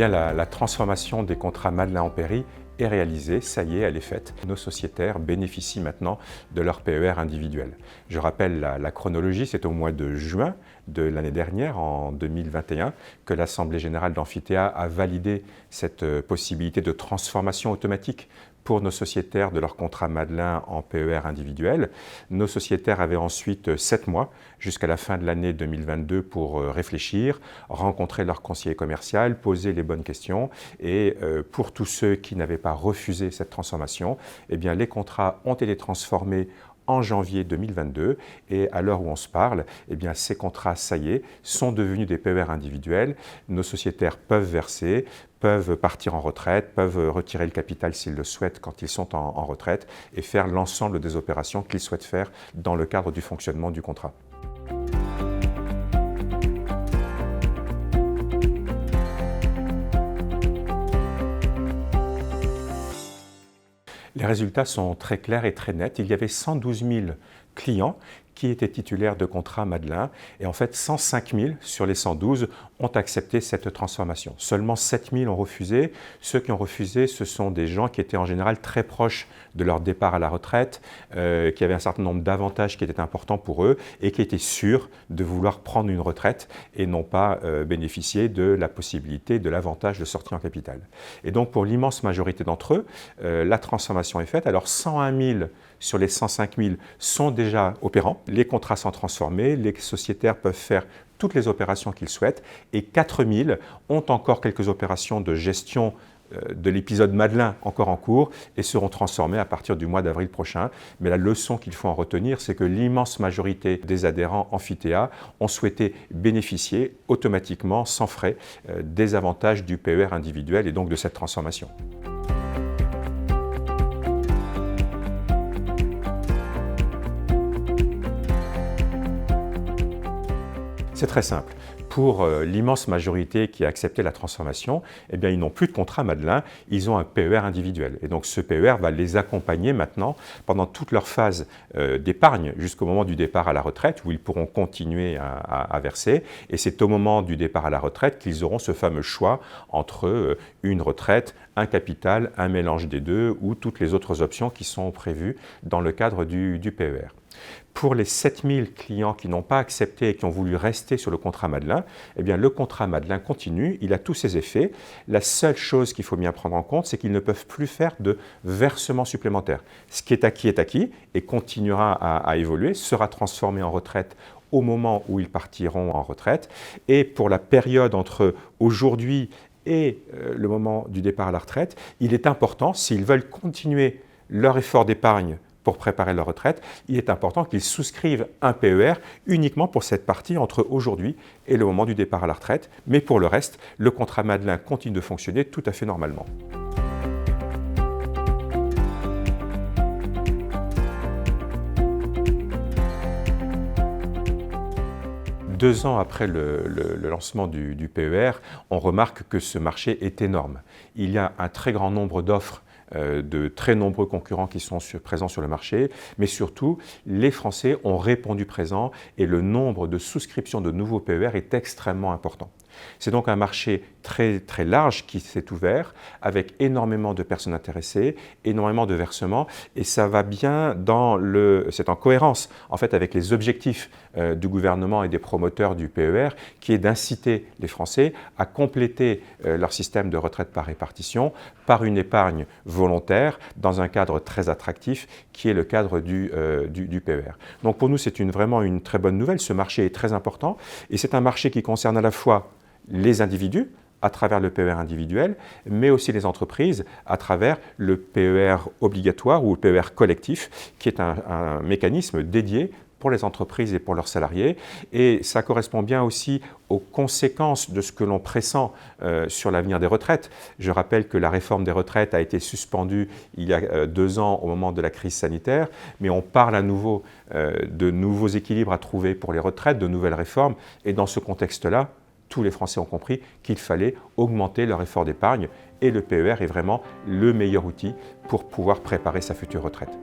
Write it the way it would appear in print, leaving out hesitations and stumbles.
bien, la transformation des contrats Madelin en PERI est réalisée, ça y est, elle est faite. Nos sociétaires bénéficient maintenant de leur PER individuel. Je rappelle la chronologie, c'est au mois de juin de l'année dernière, en 2021, que l'Assemblée générale d'Amphithéa a validé cette possibilité de transformation automatique pour nos sociétaires de leur contrat Madelin en PER individuel. Nos sociétaires avaient ensuite 7 mois jusqu'à la fin de l'année 2022 pour réfléchir, rencontrer leur conseiller commercial, poser les bonnes questions et pour tous ceux qui n'avaient pas refusé cette transformation, eh bien, les contrats ont été transformés en janvier 2022 et à l'heure où on se parle, eh bien, ces contrats, ça y est, sont devenus des PER individuels. Nos sociétaires peuvent verser, peuvent partir en retraite, peuvent retirer le capital s'ils le souhaitent quand ils sont en retraite et faire l'ensemble des opérations qu'ils souhaitent faire dans le cadre du fonctionnement du contrat. Les résultats sont très clairs et très nets. Il y avait 112 000 clients qui étaient titulaires de contrats Madelin et en fait 105 000 sur les 112 ont accepté cette transformation. Seulement 7 000 ont refusé. Ceux qui ont refusé, ce sont des gens qui étaient en général très proches de leur départ à la retraite, qui avaient un certain nombre d'avantages qui étaient importants pour eux et qui étaient sûrs de vouloir prendre une retraite et non pas bénéficier de la possibilité, de l'avantage de sortie en capital. Et donc pour l'immense majorité d'entre eux, la transformation est faite. Alors 101 000 sur les 105 000 sont déjà opérants. Les contrats sont transformés, les sociétaires peuvent faire toutes les opérations qu'ils souhaitent et 4 000 ont encore quelques opérations de gestion de l'épisode Madelin encore en cours et seront transformés à partir du mois d'avril prochain. Mais la leçon qu'il faut en retenir, c'est que l'immense majorité des adhérents Amphithéa ont souhaité bénéficier automatiquement, sans frais, des avantages du PER individuel et donc de cette transformation. C'est très simple. Pour l'immense majorité qui a accepté la transformation, eh bien, ils n'ont plus de contrat Madelin, ils ont un PER individuel. Et donc ce PER va les accompagner maintenant pendant toute leur phase d'épargne jusqu'au moment du départ à la retraite où ils pourront continuer à verser. Et c'est au moment du départ à la retraite qu'ils auront ce fameux choix entre une retraite, un capital, un mélange des deux ou toutes les autres options qui sont prévues dans le cadre du PER. Pour les 7 000 clients qui n'ont pas accepté et qui ont voulu rester sur le contrat Madelin, eh bien, le contrat Madelin continue, il a tous ses effets. La seule chose qu'il faut bien prendre en compte, c'est qu'ils ne peuvent plus faire de versement supplémentaire. Ce qui est acquis et continuera à évoluer, sera transformé en retraite au moment où ils partiront en retraite. Et pour la période entre aujourd'hui et le moment du départ à la retraite, il est important, s'ils veulent continuer leur effort d'épargne pour préparer leur retraite, il est important qu'ils souscrivent un PER uniquement pour cette partie entre aujourd'hui et le moment du départ à la retraite. Mais pour le reste, le contrat Madelin continue de fonctionner tout à fait normalement. Deux ans après le lancement du PER, on remarque que ce marché est énorme. Il y a un très grand nombre d'offres de très nombreux concurrents qui sont présents sur le marché, mais surtout, les Français ont répondu présent et le nombre de souscriptions de nouveaux PER est extrêmement important. C'est donc un marché très, très large qui s'est ouvert avec énormément de personnes intéressées, énormément de versements et ça va bien c'est en cohérence en fait avec les objectifs du gouvernement et des promoteurs du PER qui est d'inciter les Français à compléter leur système de retraite par répartition par une épargne volontaire dans un cadre très attractif qui est le cadre du PER. Donc pour nous c'est vraiment une très bonne nouvelle, ce marché est très important et c'est un marché qui concerne à la fois les individus à travers le PER individuel, mais aussi les entreprises à travers le PER obligatoire ou le PER collectif, qui est un mécanisme dédié pour les entreprises et pour leurs salariés. Et ça correspond bien aussi aux conséquences de ce que l'on pressent sur l'avenir des retraites. Je rappelle que la réforme des retraites a été suspendue il y a 2 ans au moment de la crise sanitaire, mais on parle à nouveau de nouveaux équilibres à trouver pour les retraites, de nouvelles réformes. Et dans ce contexte-là, tous les Français ont compris qu'il fallait augmenter leur effort d'épargne et le PER est vraiment le meilleur outil pour pouvoir préparer sa future retraite.